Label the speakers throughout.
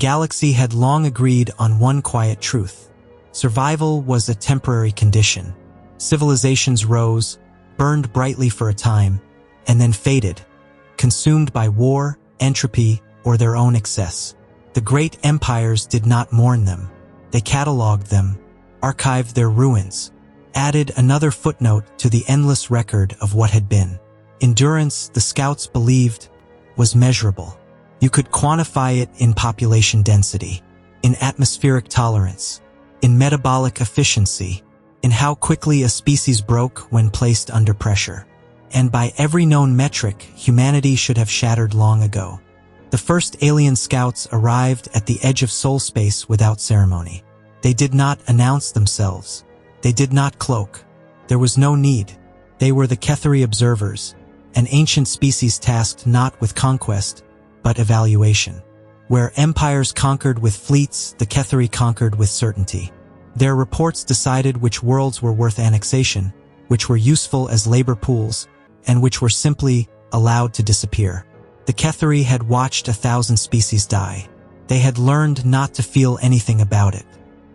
Speaker 1: galaxy had long agreed on one quiet truth. Survival was a temporary condition. Civilizations rose, burned brightly for a time, and then faded, consumed by war, entropy, or their own excess. The great empires did not mourn them. They cataloged them, archived their ruins, added another footnote to the endless record of what had been. Endurance, the scouts believed, was measurable. You could quantify it in population density, in atmospheric tolerance, in metabolic efficiency, in how quickly a species broke when placed under pressure. And by every known metric, humanity should have shattered long ago. The first alien scouts arrived at the edge of soul space without ceremony. They did not announce themselves. They did not cloak. There was no need. They were the Ketheri observers, an ancient species tasked not with conquest, but evaluation. Where empires conquered with fleets, the Ketheri conquered with certainty. Their reports decided which worlds were worth annexation, which were useful as labor pools, and which were simply allowed to disappear. The Ketheri had watched 1,000 species die. They had learned not to feel anything about it.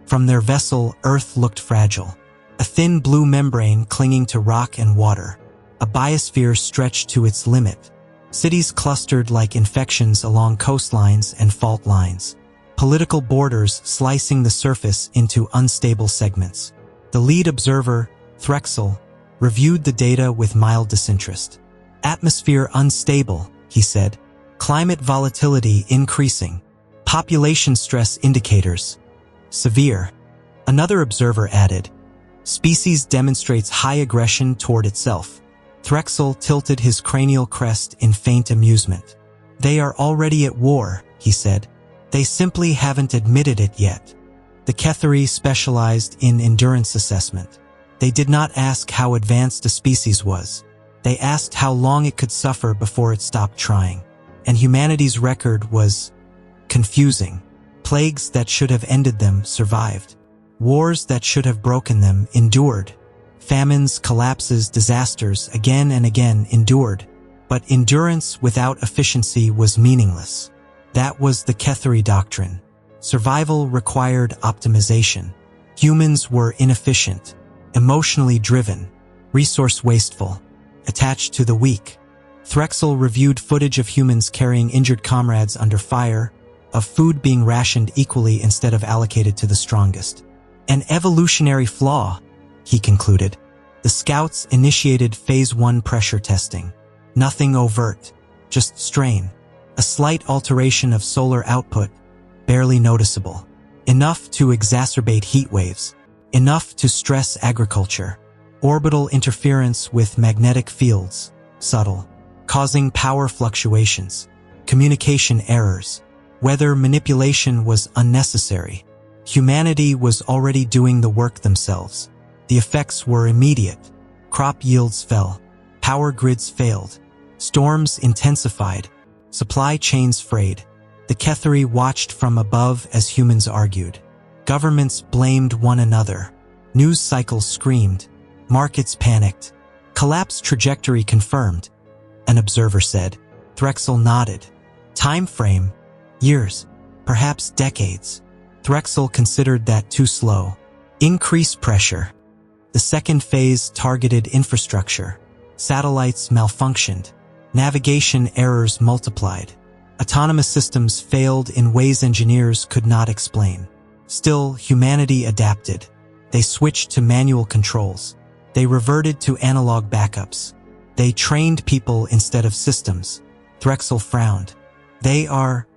Speaker 1: From their vessel, Earth looked fragile. A thin blue membrane clinging to rock and water. A biosphere stretched to its limit. Cities clustered like infections along coastlines and fault lines. Political borders slicing the surface into unstable segments. The lead observer, Threxel, reviewed the data with mild disinterest. Atmosphere unstable, he said. Climate volatility increasing. Population stress indicators severe. Another observer added, species demonstrates high aggression toward itself. Threxel tilted his cranial crest in faint amusement. They are already at war, he said. They simply haven't admitted it yet. The Ketheri specialized in endurance assessment. They did not ask how advanced a species was. They asked how long it could suffer before it stopped trying. And humanity's record was confusing. Plagues that should have ended them survived. Wars that should have broken them endured. Famines, collapses, disasters, again and again endured. But endurance without efficiency was meaningless. That was the Ketheri doctrine. Survival required optimization. Humans were inefficient, emotionally driven, resource wasteful, attached to the weak. Threxel reviewed footage of humans carrying injured comrades under fire, of food being rationed equally instead of allocated to the strongest. An evolutionary flaw, he concluded. The scouts initiated Phase 1 pressure testing. Nothing overt, just strain. A slight alteration of solar output, barely noticeable. Enough to exacerbate heat waves. Enough to stress agriculture. Orbital interference with magnetic fields, subtle, causing power fluctuations. Communication errors. Weather manipulation was unnecessary. Humanity was already doing the work themselves. The effects were immediate. Crop yields fell. Power grids failed. Storms intensified. Supply chains frayed. The Ketheri watched from above as humans argued. Governments blamed one another. News cycles screamed. Markets panicked. Collapse trajectory confirmed, an observer said. Threxel nodded. Time frame? Years, perhaps decades. Threxel considered that too slow. Increase pressure. The second phase targeted infrastructure. Satellites malfunctioned. Navigation errors multiplied. Autonomous systems failed in ways engineers could not explain. Still, humanity adapted. They switched to manual controls. They reverted to analog backups. They trained people instead of systems. Threxel frowned. They are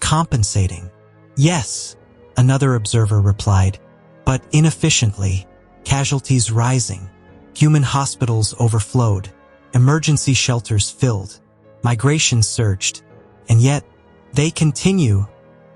Speaker 1: compensating. Yes, another observer replied, but inefficiently. Casualties rising. Human hospitals overflowed. Emergency shelters filled. Migration surged. And yet, they continue,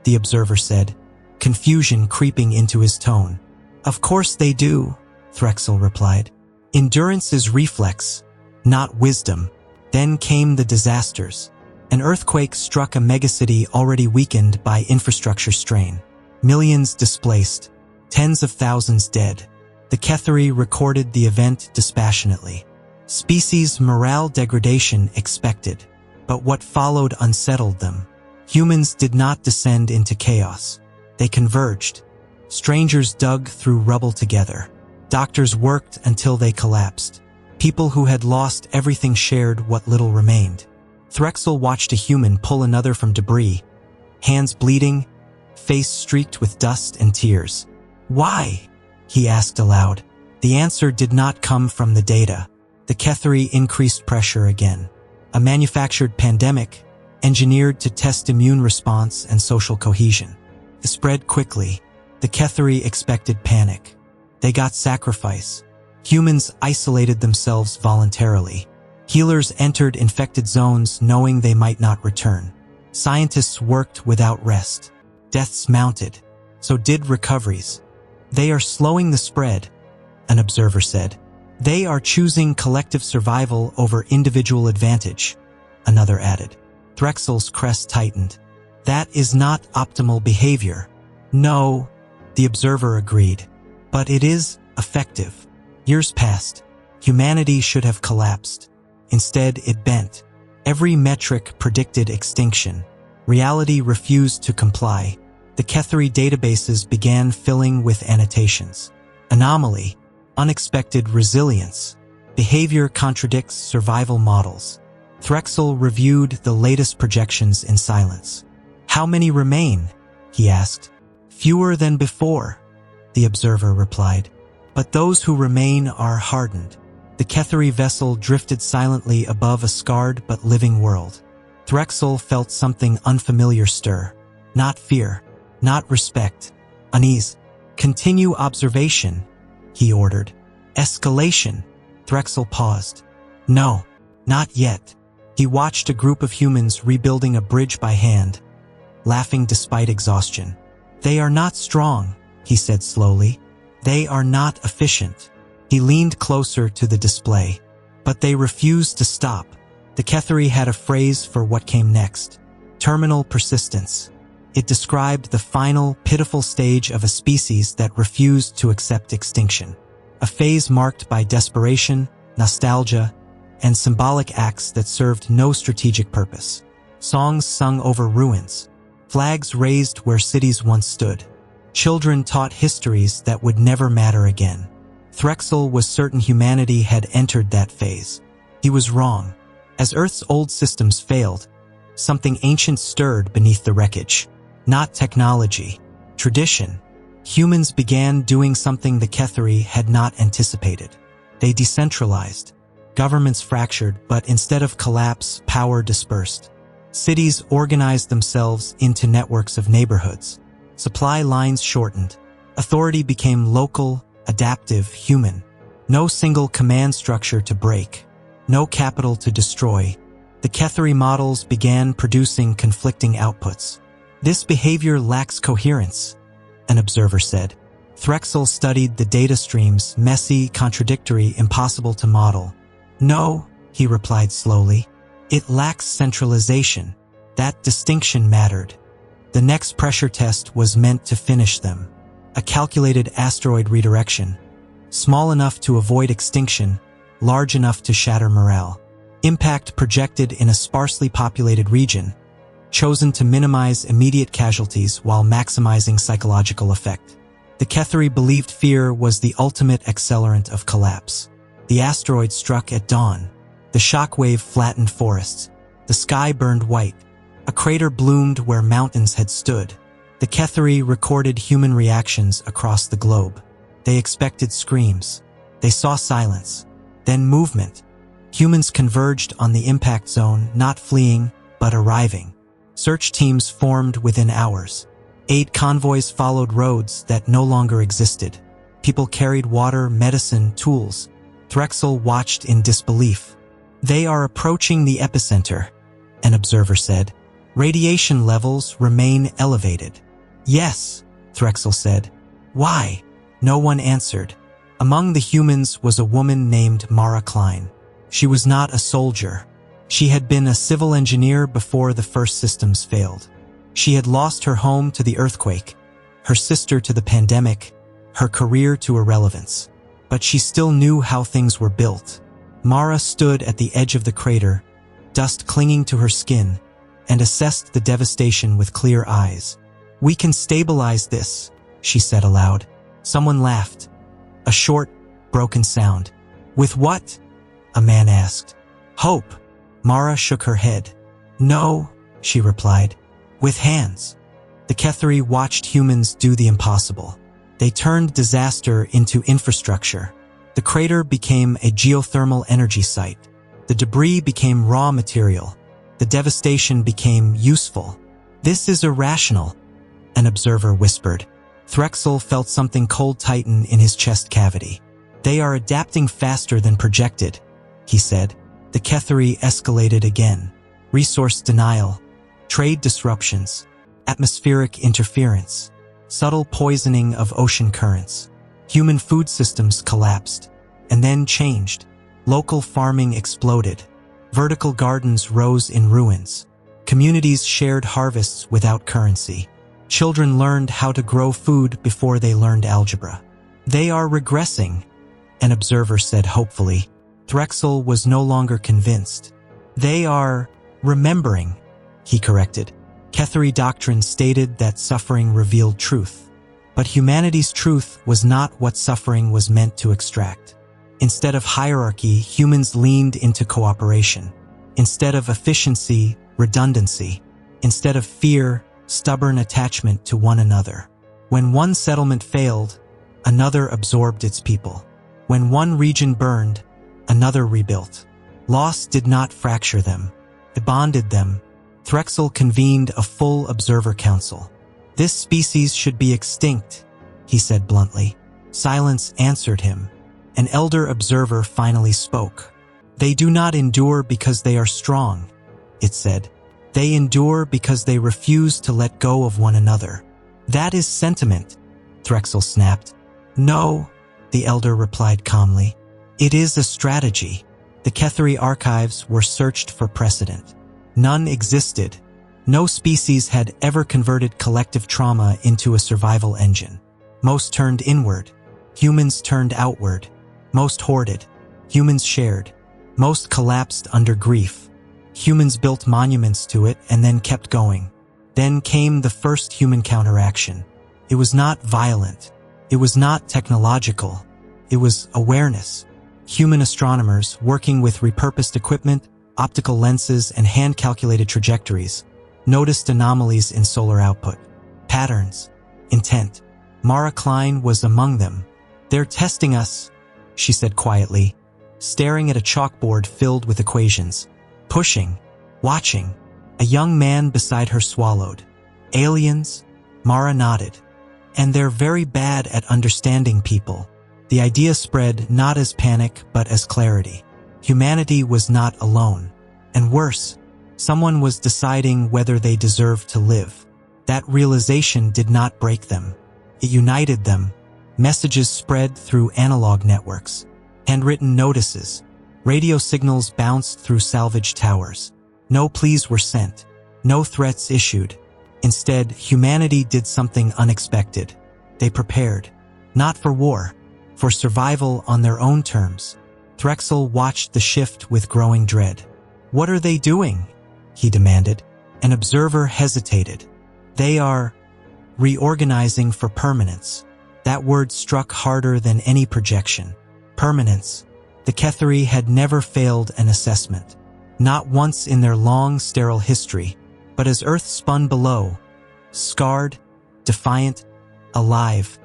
Speaker 1: the observer said, confusion creeping into his tone. Of course they do, Threxel replied. Endurance is reflex, not wisdom. Then came the disasters. An earthquake struck a megacity already weakened by infrastructure strain. Millions displaced. Tens of thousands dead. The Ketheri recorded the event dispassionately. Species morale degradation expected. But what followed unsettled them. Humans did not descend into chaos. They converged. Strangers dug through rubble together. Doctors worked until they collapsed. People who had lost everything shared what little remained. Threxel watched a human pull another from debris, hands bleeding, face streaked with dust and tears. "Why?" he asked aloud. The answer did not come from the data. The Ketheri increased pressure again. A manufactured pandemic, engineered to test immune response and social cohesion. It spread quickly. The Ketheri expected panic. They got sacrifice. Humans isolated themselves voluntarily. Healers entered infected zones knowing they might not return. Scientists worked without rest. Deaths mounted. So did recoveries. "They are slowing the spread," an observer said. "They are choosing collective survival over individual advantage," another added. Threxel's crest tightened. "That is not optimal behavior." "No," the observer agreed. "But it is effective." Years passed. Humanity should have collapsed. Instead, it bent. Every metric predicted extinction. Reality refused to comply. The Ketheri databases began filling with annotations. Anomaly, unexpected resilience. Behavior contradicts survival models. Threxel reviewed the latest projections in silence. "How many remain?" he asked. "Fewer than before," the observer replied. "But those who remain are hardened." The Ketheri vessel drifted silently above a scarred but living world. Threxel felt something unfamiliar stir. Not fear, not respect, unease. "Continue observation," he ordered. "Escalation." Threxel paused. "No, not yet." He watched a group of humans rebuilding a bridge by hand, laughing despite exhaustion. "They are not strong," he said slowly. "They are not efficient." He leaned closer to the display. But they refused to stop. The Ketheri had a phrase for what came next. Terminal persistence. It described the final, pitiful stage of a species that refused to accept extinction. A phase marked by desperation, nostalgia, and symbolic acts that served no strategic purpose. Songs sung over ruins. Flags raised where cities once stood. Children taught histories that would never matter again. Threxel was certain humanity had entered that phase. He was wrong. As Earth's old systems failed, something ancient stirred beneath the wreckage. Not technology, tradition. Humans began doing something the Ketheri had not anticipated. They decentralized. Governments fractured, but instead of collapse, power dispersed. Cities organized themselves into networks of neighborhoods. Supply lines shortened. Authority became local, adaptive, human. No single command structure to break. No capital to destroy. The Ketheri models began producing conflicting outputs. "This behavior lacks coherence," an observer said. Threxel studied the data streams, messy, contradictory, impossible to model. "No," he replied slowly. "It lacks centralization." That distinction mattered. The next pressure test was meant to finish them. A calculated asteroid redirection. Small enough to avoid extinction, large enough to shatter morale. Impact projected in a sparsely populated region, chosen to minimize immediate casualties while maximizing psychological effect. The Ketheri believed fear was the ultimate accelerant of collapse. The asteroid struck at dawn. The shockwave flattened forests. The sky burned white. A crater bloomed where mountains had stood. The Ketheri recorded human reactions across the globe. They expected screams. They saw silence. Then movement. Humans converged on the impact zone, not fleeing, but arriving. Search teams formed within hours. Aid convoys followed roads that no longer existed. People carried water, medicine, tools. Threxel watched in disbelief. "They are approaching the epicenter," an observer said. "Radiation levels remain elevated." "Yes," Threxel said. "Why?" No one answered. Among the humans was a woman named Mara Klein. She was not a soldier. She had been a civil engineer before the first systems failed. She had lost her home to the earthquake, her sister to the pandemic, her career to irrelevance. But she still knew how things were built. Mara stood at the edge of the crater, dust clinging to her skin, and assessed the devastation with clear eyes. "We can stabilize this," she said aloud. Someone laughed. A short, broken sound. "With what?" a man asked. "Hope." Mara shook her head. "No," she replied. "With hands." The Ketheri watched humans do the impossible. They turned disaster into infrastructure. The crater became a geothermal energy site. The debris became raw material. The devastation became useful. "This is irrational," an observer whispered. Threxel felt something cold tighten in his chest cavity. "They are adapting faster than projected," he said. The Ketheri escalated again. Resource denial, trade disruptions, atmospheric interference, subtle poisoning of ocean currents. Human food systems collapsed, and then changed. Local farming exploded. Vertical gardens rose in ruins. Communities shared harvests without currency. Children learned how to grow food before they learned algebra. "They are regressing," an observer said hopefully. Threxel was no longer convinced. "They are remembering," he corrected. Ketheri doctrine stated that suffering revealed truth. But humanity's truth was not what suffering was meant to extract. Instead of hierarchy, humans leaned into cooperation. Instead of efficiency, redundancy. Instead of fear, stubborn attachment to one another. When one settlement failed, another absorbed its people. When one region burned, another rebuilt. Loss did not fracture them. It bonded them. Threxel convened a full observer council. "This species should be extinct," he said bluntly. Silence answered him. An elder observer finally spoke. "They do not endure because they are strong," it said. "They endure because they refuse to let go of one another." "That is sentiment," Threxel snapped. "No," the elder replied calmly. "It is a strategy." The Ketheri archives were searched for precedent. None existed. No species had ever converted collective trauma into a survival engine. Most turned inward. Humans turned outward. Most hoarded. Humans shared. Most collapsed under grief. Humans built monuments to it and then kept going. Then came the first human counteraction. It was not violent. It was not technological. It was awareness. Human astronomers, working with repurposed equipment, optical lenses, and hand-calculated trajectories, noticed anomalies in solar output. Patterns. Intent. Mara Klein was among them. "They're testing us," she said quietly, staring at a chalkboard filled with equations. "Pushing. Watching." A young man beside her swallowed. "Aliens?" Mara nodded. "And they're very bad at understanding people." The idea spread not as panic but as clarity. Humanity was not alone. And worse, someone was deciding whether they deserved to live. That realization did not break them. It united them. Messages spread through analog networks. Handwritten notices. Radio signals bounced through salvage towers. No pleas were sent. No threats issued. Instead, humanity did something unexpected. They prepared. Not for war. For survival on their own terms. Threxel watched the shift with growing dread. "What are they doing?" he demanded. An observer hesitated. "They are reorganizing for permanence." That word struck harder than any projection. Permanence. The Ketheri had never failed an assessment. Not once in their long, sterile history, but as Earth spun below, scarred, defiant, alive,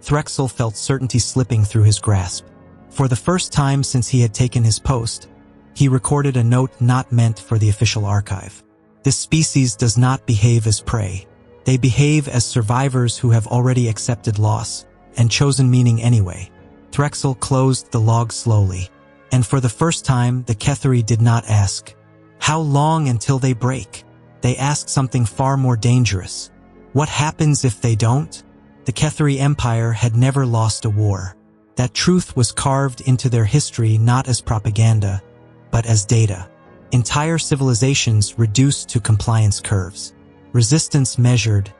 Speaker 1: Threxel felt certainty slipping through his grasp. For the first time since he had taken his post, he recorded a note not meant for the official archive. "This species does not behave as prey. They behave as survivors who have already accepted loss and chosen meaning anyway." Threxel closed the log slowly, and for the first time the Ketheri did not ask, "How long until they break?" They asked something far more dangerous. What happens if they don't? The Ketheri Empire had never lost a war. That truth was carved into their history not as propaganda, but as data. Entire civilizations reduced to compliance curves. Resistance measured,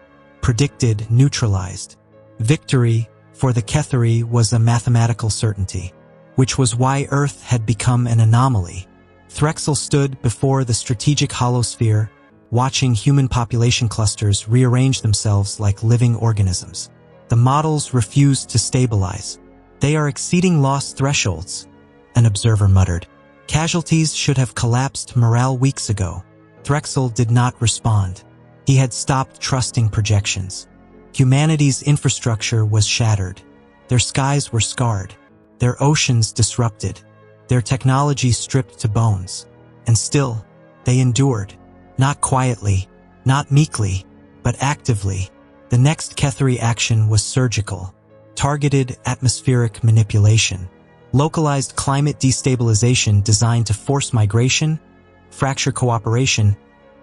Speaker 1: predicted, neutralized. Victory, for the Ketheri, was a mathematical certainty, which was why Earth had become an anomaly. Threxel stood before the strategic holosphere, watching human population clusters rearrange themselves like living organisms. The models refused to stabilize. They are exceeding loss thresholds, an observer muttered. Casualties should have collapsed morale weeks ago. Threxel did not respond. He had stopped trusting projections. Humanity's infrastructure was shattered. Their skies were scarred. Their oceans disrupted. Their technology stripped to bones. And still, they endured. Not quietly, not meekly, but actively. The next Ketheri action was surgical. Targeted atmospheric manipulation. Localized climate destabilization designed to force migration, fracture cooperation,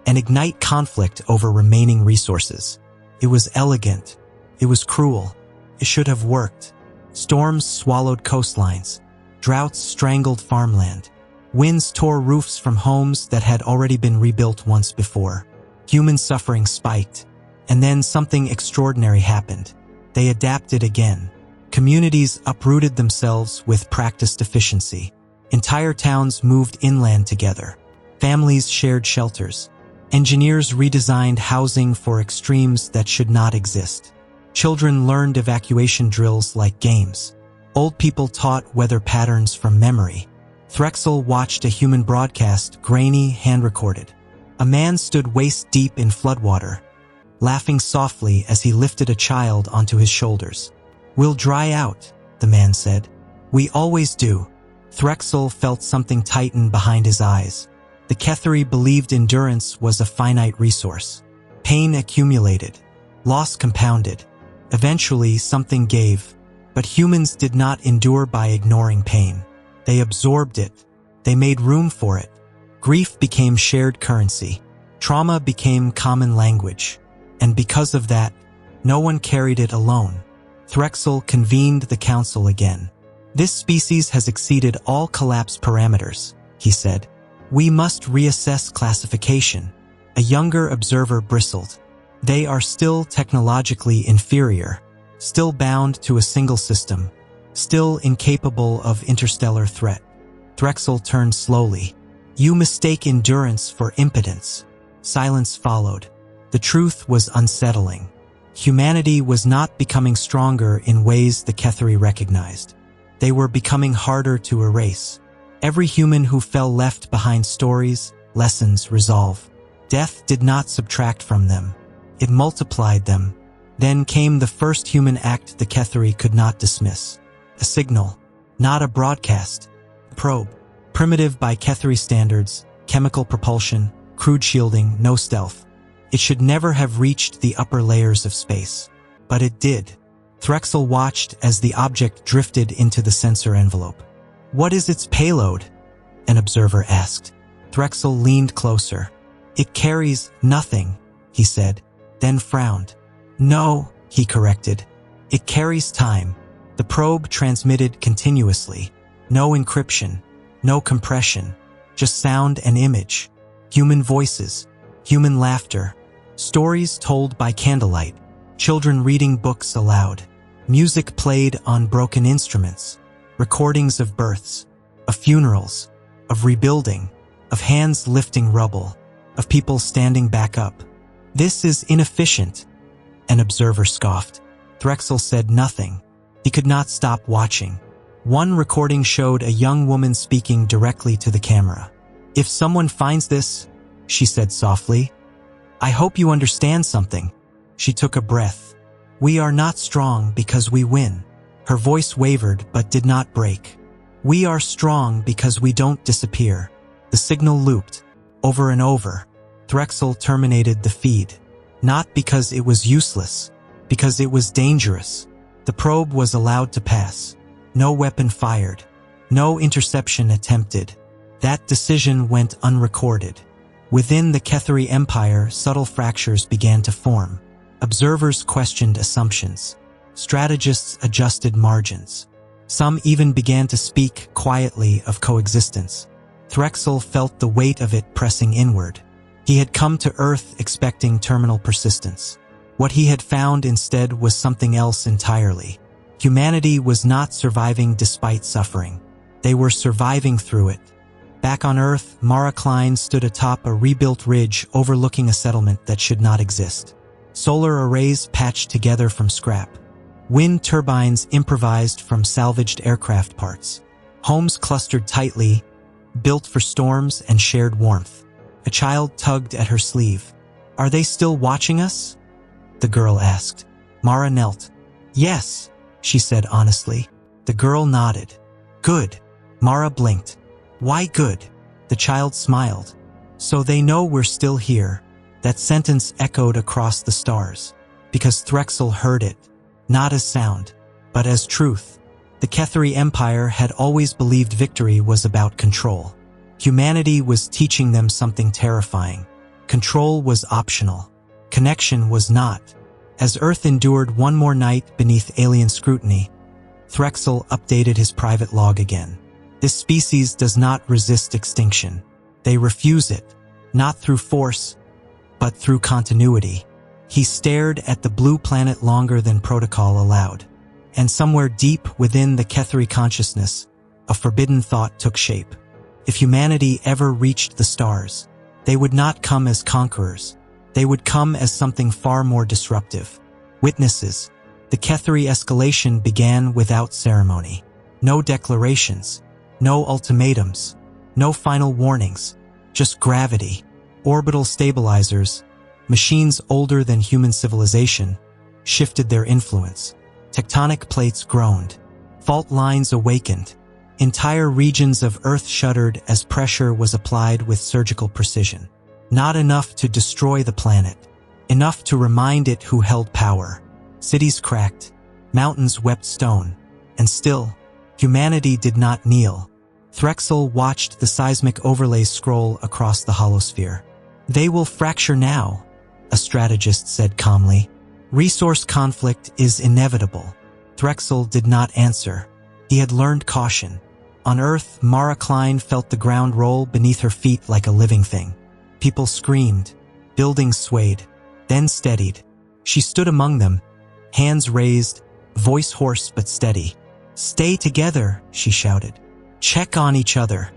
Speaker 1: and ignite conflict over remaining resources. It was elegant. It was cruel. It should have worked. Storms swallowed coastlines. Droughts strangled farmland. Winds tore roofs from homes that had already been rebuilt once before. Human suffering spiked. And then something extraordinary happened. They adapted again. Communities uprooted themselves with practiced efficiency. Entire towns moved inland together. Families shared shelters. Engineers redesigned housing for extremes that should not exist. Children learned evacuation drills like games. Old people taught weather patterns from memory. Threxel watched a human broadcast, grainy, hand-recorded. A man stood waist-deep in floodwater, laughing softly as he lifted a child onto his shoulders. "We'll dry out," the man said. "We always do." Threxel felt something tighten behind his eyes. The Ketheri believed endurance was a finite resource. Pain accumulated. Loss compounded. Eventually, something gave. But humans did not endure by ignoring pain. They absorbed it. They made room for it. Grief became shared currency. Trauma became common language. And because of that, no one carried it alone. Threxel convened the council again. "This species has exceeded all collapse parameters," he said. "We must reassess classification." A younger observer bristled. "They are still technologically inferior, still bound to a single system, still incapable of interstellar threat." Threxel turned slowly. "You mistake endurance for impotence." Silence followed. The truth was unsettling. Humanity was not becoming stronger in ways the Ketheri recognized. They were becoming harder to erase. Every human who fell left behind stories, lessons, resolve. Death did not subtract from them. It multiplied them. Then came the first human act the Ketheri could not dismiss. A signal, not a broadcast. A probe. Primitive by Ketheri standards, chemical propulsion, crude shielding, no stealth. It should never have reached the upper layers of space. But it did. Threxel watched as the object drifted into the sensor envelope. "What is its payload?" an observer asked. Threxel leaned closer. "It carries nothing," he said, then frowned. "No," he corrected. "It carries time." The probe transmitted continuously. No encryption, no compression, just sound and image. Human voices, human laughter, stories told by candlelight, children reading books aloud, music played on broken instruments, recordings of births, of funerals, of rebuilding, of hands lifting rubble, of people standing back up. "This is inefficient," an observer scoffed. Threxel said nothing. He could not stop watching. One recording showed a young woman speaking directly to the camera. "If someone finds this," she said softly, "I hope you understand something." She took a breath. "We are not strong because we win." Her voice wavered but did not break. "We are strong because we don't disappear." The signal looped, over and over. Threxel terminated the feed. Not because it was useless, because it was dangerous. The probe was allowed to pass. No weapon fired. No interception attempted. That decision went unrecorded. Within the Ketheri Empire, subtle fractures began to form. Observers questioned assumptions. Strategists adjusted margins. Some even began to speak quietly of coexistence. Threxel felt the weight of it pressing inward. He had come to Earth expecting terminal persistence. What he had found instead was something else entirely. Humanity was not surviving despite suffering. They were surviving through it. Back on Earth, Mara Klein stood atop a rebuilt ridge overlooking a settlement that should not exist. Solar arrays patched together from scrap. Wind turbines improvised from salvaged aircraft parts. Homes clustered tightly, built for storms and shared warmth. A child tugged at her sleeve. "Are they still watching us?" the girl asked. Mara knelt. "Yes," she said honestly. The girl nodded. "Good." Mara blinked. "Why good?" The child smiled. "So they know we're still here." That sentence echoed across the stars. Because Threxel heard it, not as sound, but as truth. The Ketheri Empire had always believed victory was about control. Humanity was teaching them something terrifying. Control was optional. Connection was not. As Earth endured one more night beneath alien scrutiny, Threxel updated his private log again. This species does not resist extinction. They refuse it, not through force, but through continuity. He stared at the blue planet longer than protocol allowed. And somewhere deep within the Ketheri consciousness, a forbidden thought took shape. If humanity ever reached the stars, they would not come as conquerors. They would come as something far more disruptive. Witnesses. The Ketheri escalation began without ceremony. No declarations. No ultimatums. No final warnings. Just gravity. Orbital stabilizers, machines older than human civilization, shifted their influence. Tectonic plates groaned. Fault lines awakened. Entire regions of Earth shuddered as pressure was applied with surgical precision. Not enough to destroy the planet. Enough to remind it who held power. Cities cracked. Mountains wept stone. And still, humanity did not kneel. Threxel watched the seismic overlays scroll across the holosphere. "They will fracture now," a strategist said calmly. "Resource conflict is inevitable." Threxel did not answer. He had learned caution. On Earth, Mara Klein felt the ground roll beneath her feet like a living thing. People screamed. Buildings swayed, then steadied. She stood among them, hands raised, voice hoarse but steady. "Stay together," she shouted. "Check on each other."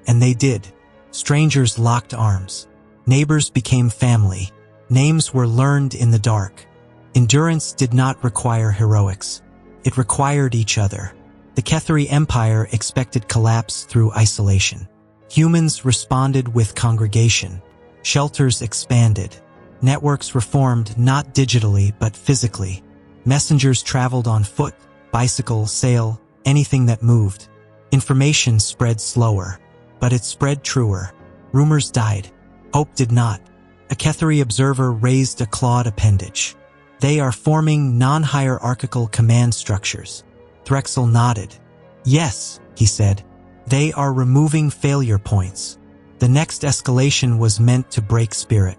Speaker 1: And they did. Strangers locked arms. Neighbors became family. Names were learned in the dark. Endurance did not require heroics. It required each other. The Ketheri Empire expected collapse through isolation. Humans responded with congregation. Shelters expanded. Networks reformed not digitally but physically. Messengers traveled on foot, bicycle, sail, anything that moved. Information spread slower, but it spread truer. Rumors died. Hope did not. A Ketheri observer raised a clawed appendage. "They are forming non-hierarchical command structures." Threxel nodded. "Yes," he said. "They are removing failure points." The next escalation was meant to break spirit.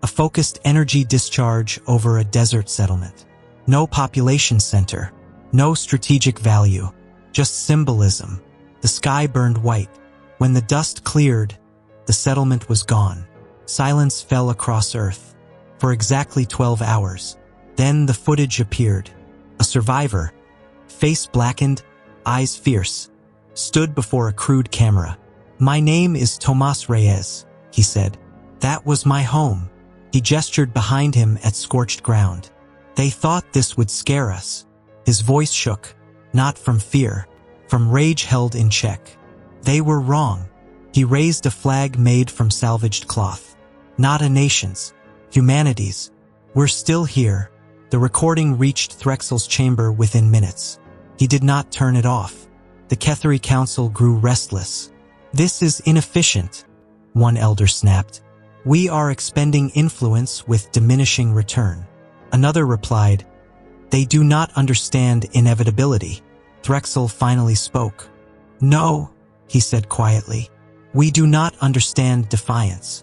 Speaker 1: A focused energy discharge over a desert settlement. No population center. No strategic value. Just symbolism. The sky burned white. When the dust cleared, the settlement was gone. Silence fell across Earth. For exactly 12 hours. Then the footage appeared. A survivor, face blackened, eyes fierce, stood before a crude camera. "My name is Tomas Reyes," he said. "That was my home." He gestured behind him at scorched ground. "They thought this would scare us." His voice shook, not from fear, from rage held in check. They were wrong. He raised a flag made from salvaged cloth. Not a nation's, humanity's. "We're still here." The recording reached Threxel's chamber within minutes. He did not turn it off. The Ketheri Council grew restless. "This is inefficient," one elder snapped. "We are expending influence with diminishing return." Another replied, "They do not understand inevitability." Threxel finally spoke. "No," he said quietly. "We do not understand defiance."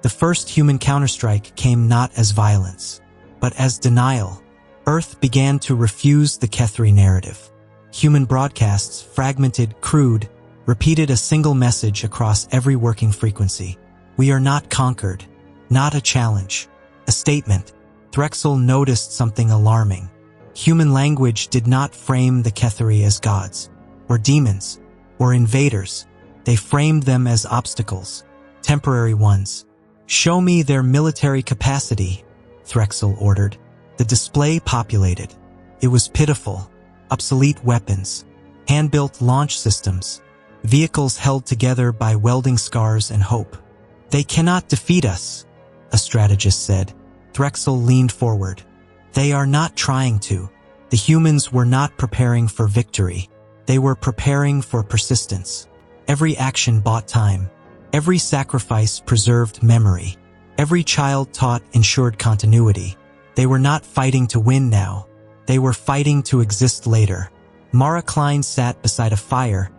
Speaker 1: The first human counterstrike came not as violence, but as denial. Earth began to refuse the Ketheri narrative. Human broadcasts, fragmented, crude, repeated a single message across every working frequency. "We are not conquered." Not a challenge. A statement. Threxel noticed something alarming. Human language did not frame the Ketheri as gods, or demons, or invaders. They framed them as obstacles, temporary ones. "Show me their military capacity," Threxel ordered. The display populated. It was pitiful. Obsolete weapons, hand-built launch systems, vehicles held together by welding scars and hope. "They cannot defeat us," a strategist said. Threxel leaned forward. "They are not trying to." The humans were not preparing for victory. They were preparing for persistence. Every action bought time. Every sacrifice preserved memory. Every child taught ensured continuity. They were not fighting to win now. They were fighting to exist later. Mara Klein sat beside a fire,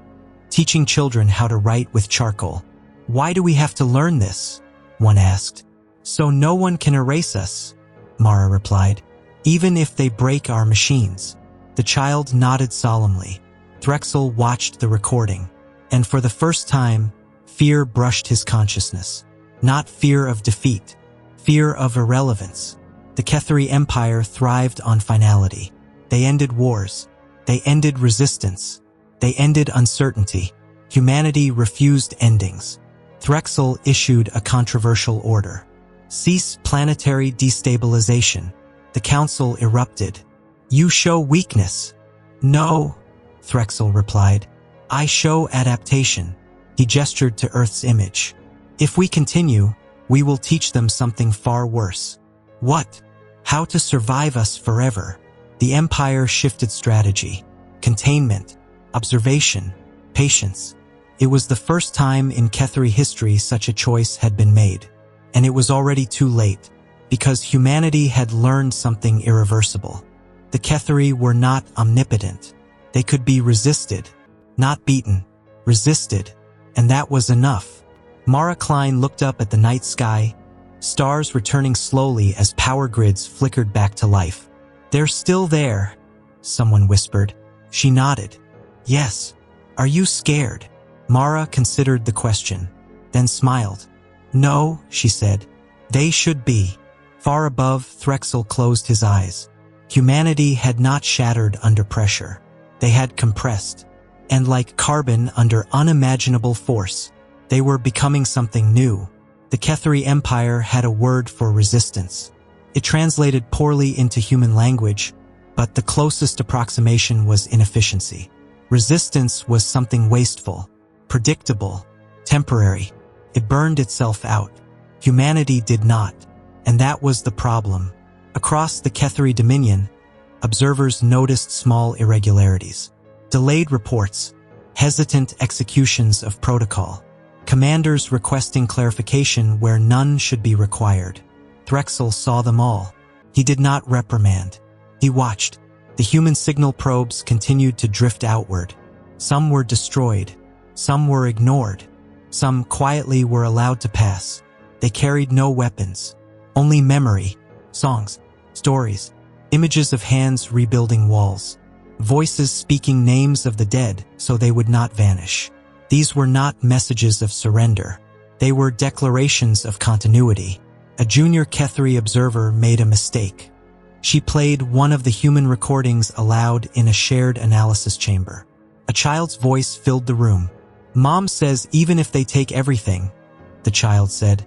Speaker 1: teaching children how to write with charcoal. "Why do we have to learn this?" one asked. "So no one can erase us," Mara replied. "Even if they break our machines." The child nodded solemnly. Threxel watched the recording, and for the first time, fear brushed his consciousness. Not fear of defeat, fear of irrelevance. The Ketheri Empire thrived on finality. They ended wars. They ended resistance. They ended uncertainty. Humanity refused endings. Threxel issued a controversial order. "Cease planetary destabilization." The council erupted. "You show weakness." "No," Threxel replied. "I show adaptation." He gestured to Earth's image. "If we continue, we will teach them something far worse." "What?" "How to survive us forever." The Empire shifted strategy. Containment, observation, patience. It was the first time in Ketheri history such a choice had been made. And it was already too late, because humanity had learned something irreversible. The Ketheri were not omnipotent. They could be resisted, not beaten, resisted, and that was enough. Mara Klein looked up at the night sky, stars returning slowly as power grids flickered back to life. "They're still there," someone whispered. She nodded. "Yes. Are you scared?" Mara considered the question, then smiled. "No," she said. "They should be." Far above, Threxel closed his eyes. Humanity had not shattered under pressure. They had compressed. And like carbon under unimaginable force, they were becoming something new. The Ketheri Empire had a word for resistance. It translated poorly into human language, but the closest approximation was inefficiency. Resistance was something wasteful, predictable, temporary. It burned itself out. Humanity did not, and that was the problem. Across the Ketheri Dominion, observers noticed small irregularities. Delayed reports, hesitant executions of protocol, commanders requesting clarification where none should be required. Threxel saw them all. He did not reprimand. He watched. The human signal probes continued to drift outward. Some were destroyed. Some were ignored. Some quietly were allowed to pass. They carried no weapons, only memory, songs, stories, images of hands rebuilding walls, voices speaking names of the dead so they would not vanish. These were not messages of surrender. They were declarations of continuity. A junior Ketheri observer made a mistake. She played one of the human recordings aloud in a shared analysis chamber. A child's voice filled the room. "Mom says even if they take everything," the child said,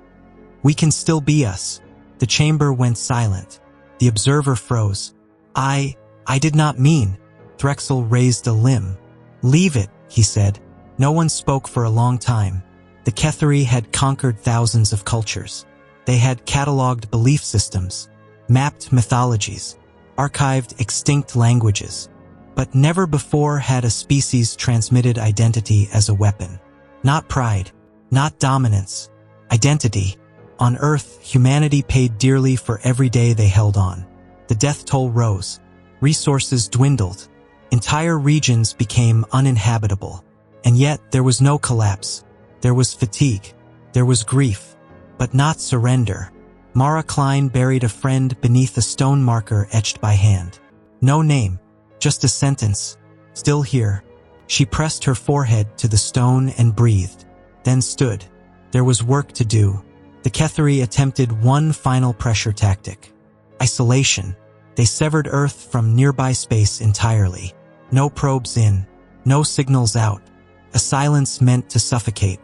Speaker 1: "we can still be us." The chamber went silent. The observer froze. I did not mean." Threxel raised a limb. "Leave it," he said. No one spoke for a long time. The Ketheri had conquered thousands of cultures. They had cataloged belief systems, mapped mythologies, archived extinct languages. But never before had a species transmitted identity as a weapon. Not pride, not dominance, identity. On Earth, humanity paid dearly for every day they held on. The death toll rose. Resources dwindled. Entire regions became uninhabitable. And yet there was no collapse. There was fatigue. There was grief. But not surrender. Mara Klein buried a friend beneath a stone marker etched by hand. No name, just a sentence. "Still here." She pressed her forehead to the stone and breathed, then stood. There was work to do. The Ketheri attempted one final pressure tactic. Isolation. They severed Earth from nearby space entirely. No probes in, no signals out. A silence meant to suffocate.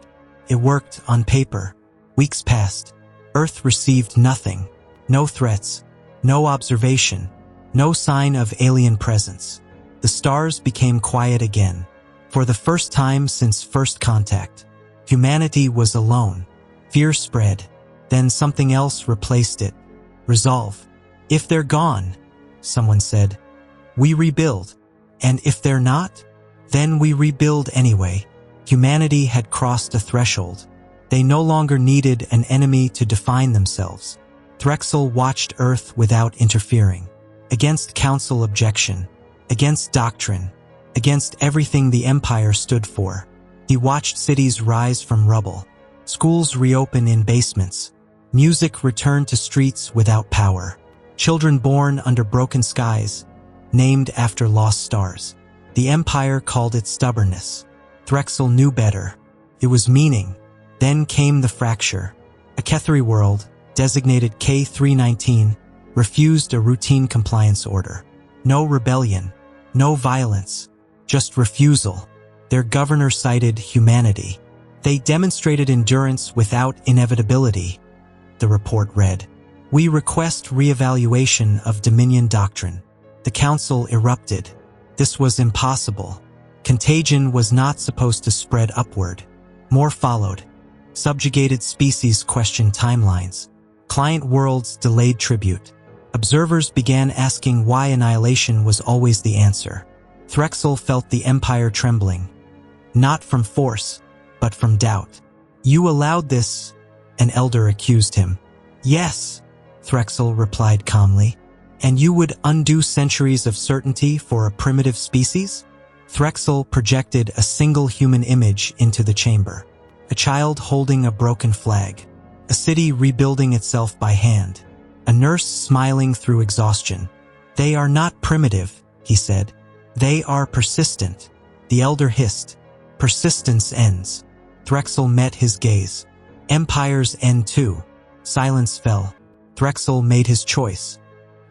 Speaker 1: It worked on paper. Weeks passed. Earth received nothing. No threats. No observation. No sign of alien presence. The stars became quiet again. For the first time since first contact, humanity was alone. Fear spread. Then something else replaced it. Resolve. If they're gone, someone said, we rebuild. And if they're not, then we rebuild anyway. Humanity had crossed a threshold. They no longer needed an enemy to define themselves. Threxel watched Earth without interfering. Against council objection. Against doctrine. Against everything the Empire stood for. He watched cities rise from rubble. Schools reopen in basements. Music return to streets without power. Children born under broken skies, named after lost stars. The Empire called it stubbornness. Threxel knew better. It was meaning. Then came the fracture. A Ketheri world, designated K319, refused a routine compliance order. No rebellion. No violence. Just refusal. Their governor cited humanity. They demonstrated endurance without inevitability. The report read, we request reevaluation of Dominion doctrine. The council erupted. This was impossible. Contagion was not supposed to spread upward. More followed. Subjugated species questioned timelines. Client worlds delayed tribute. Observers began asking why annihilation was always the answer. Threxel felt the Empire trembling. Not from force, but from doubt. You allowed this, an elder accused him. Yes, Threxel replied calmly. And you would undo centuries of certainty for a primitive species? Threxel projected a single human image into the chamber. A child holding a broken flag. A city rebuilding itself by hand. A nurse smiling through exhaustion. They are not primitive, he said. They are persistent. The elder hissed. Persistence ends. Threxel met his gaze. Empires end too. Silence fell. Threxel made his choice.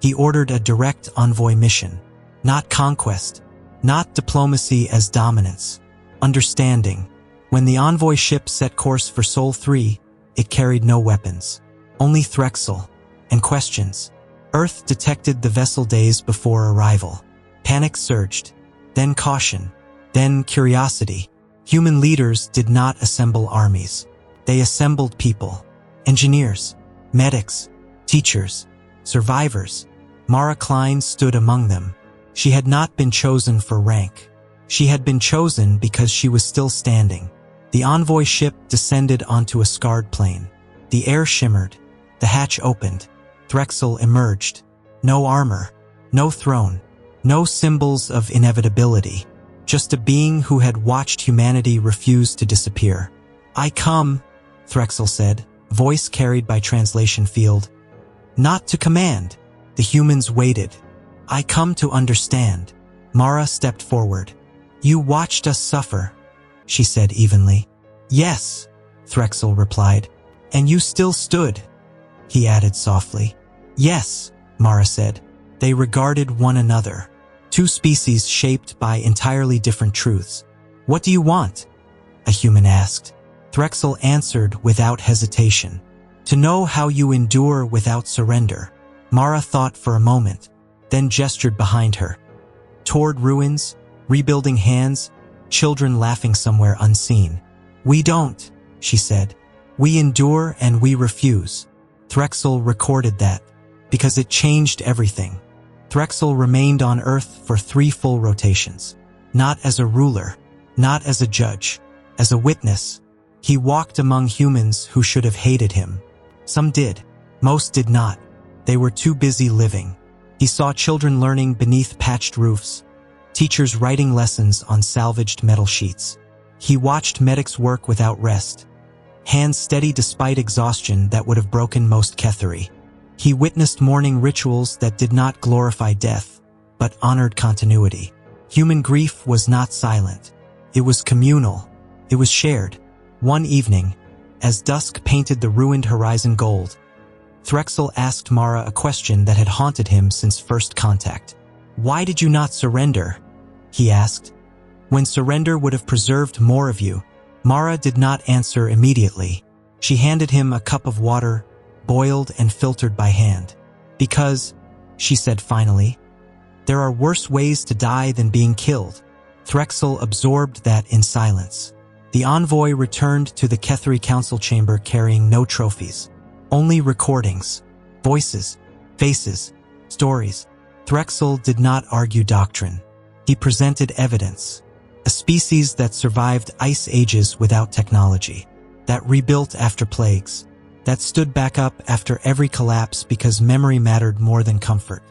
Speaker 1: He ordered a direct envoy mission. Not conquest. Not diplomacy as dominance. Understanding. When the envoy ship set course for Sol 3, it carried no weapons. Only Threxel. And questions. Earth detected the vessel days before arrival. Panic surged. Then caution. Then curiosity. Human leaders did not assemble armies. They assembled people. Engineers. Medics. Teachers. Survivors. Mara Klein stood among them. She had not been chosen for rank. She had been chosen because she was still standing. The envoy ship descended onto a scarred plain. The air shimmered. The hatch opened. Threxel emerged. No armor. No throne. No symbols of inevitability. Just a being who had watched humanity refuse to disappear. I come, Threxel said, voice carried by translation field. Not to command. The humans waited. I come to understand. Mara stepped forward. You watched us suffer, she said evenly. Yes, Threxel replied. And you still stood, he added softly. Yes, Mara said. They regarded one another. Two species shaped by entirely different truths. What do you want? A human asked. Threxel answered without hesitation. To know how you endure without surrender. Mara thought for a moment, then gestured behind her. Toward ruins, rebuilding hands, children laughing somewhere unseen. We don't, she said. We endure and we refuse. Threxel recorded that, because it changed everything. Threxel remained on Earth for 3 full rotations. Not as a ruler, not as a judge, as a witness. He walked among humans who should have hated him. Some did. Most did not. They were too busy living. He saw children learning beneath patched roofs, teachers writing lessons on salvaged metal sheets. He watched medics work without rest, hands steady despite exhaustion that would have broken most Ketheri. He witnessed mourning rituals that did not glorify death, but honored continuity. Human grief was not silent. It was communal. It was shared. One evening, as dusk painted the ruined horizon gold, Threxel asked Mara a question that had haunted him since first contact. Why did you not surrender? He asked. when surrender would have preserved more of you. Mara did not answer immediately. She handed him a cup of water, boiled and filtered by hand. Because, she said finally, there are worse ways to die than being killed. Threxel absorbed that in silence. The envoy returned to the Kethri council chamber carrying no trophies, only recordings, voices, faces, stories. Threxel did not argue doctrine. He presented evidence. A species that survived ice ages without technology, that rebuilt after plagues, that stood back up after every collapse because memory mattered more than comfort.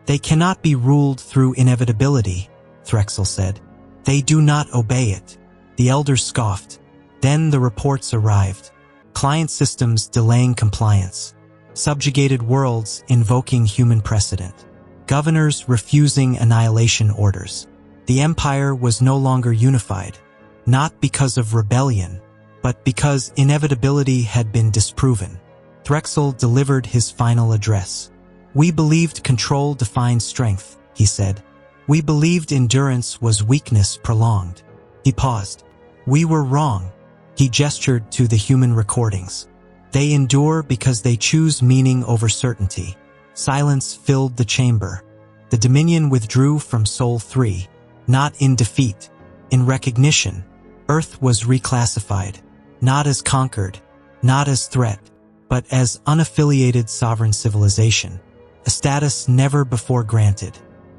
Speaker 1: They cannot be ruled through inevitability, Threxel said. They do not obey it. The elders scoffed. Then the reports arrived. Client systems delaying compliance. Subjugated worlds invoking human precedent. Governors refusing annihilation orders. The empire was no longer unified, not because of rebellion, but because inevitability had been disproven. Threxel delivered his final address. We believed control defined strength, he said. We believed endurance was weakness prolonged. He paused. We were wrong. He gestured to the human recordings. They endure because they choose meaning over certainty. Silence filled the chamber. The Dominion withdrew from Sol 3, not in defeat, in recognition. Earth was reclassified, not as conquered, not as threat, but as unaffiliated sovereign civilization, a status never before granted.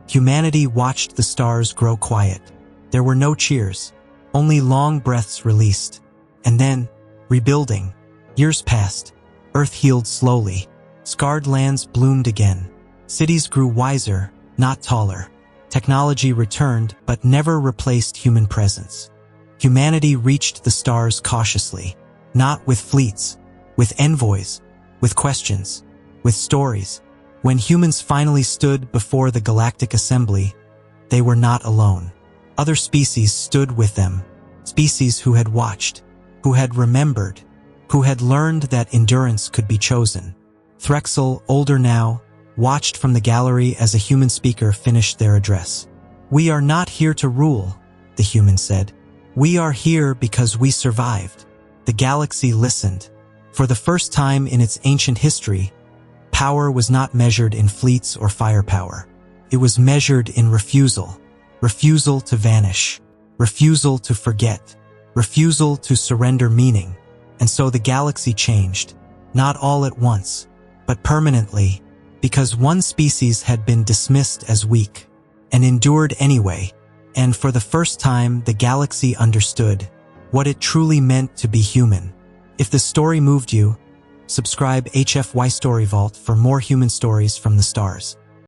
Speaker 1: Humanity watched the stars grow quiet. There were no cheers, only long breaths released. And then, rebuilding. Years passed. Earth healed slowly. Scarred lands bloomed again. Cities grew wiser, not taller. Technology returned, but never replaced human presence. Humanity reached the stars cautiously, not with fleets, with envoys, with questions, with stories. When humans finally stood before the Galactic Assembly, they were not alone. Other species stood with them, species who had watched, who had remembered, who had learned that endurance could be chosen. Threxel, older now, watched from the gallery as a human speaker finished their address. We are not here to rule, the human said. We are here because we survived. The galaxy listened. For the first time in its ancient history, power was not measured in fleets or firepower. It was measured in refusal. Refusal to vanish. Refusal to forget. Refusal to surrender meaning. And so the galaxy changed. Not all at once, but permanently, because one species had been dismissed as weak, and endured anyway. And for the first time, the galaxy understood what it truly meant to be human. If the story moved you, subscribe HFY Story Vault for more human stories from the stars.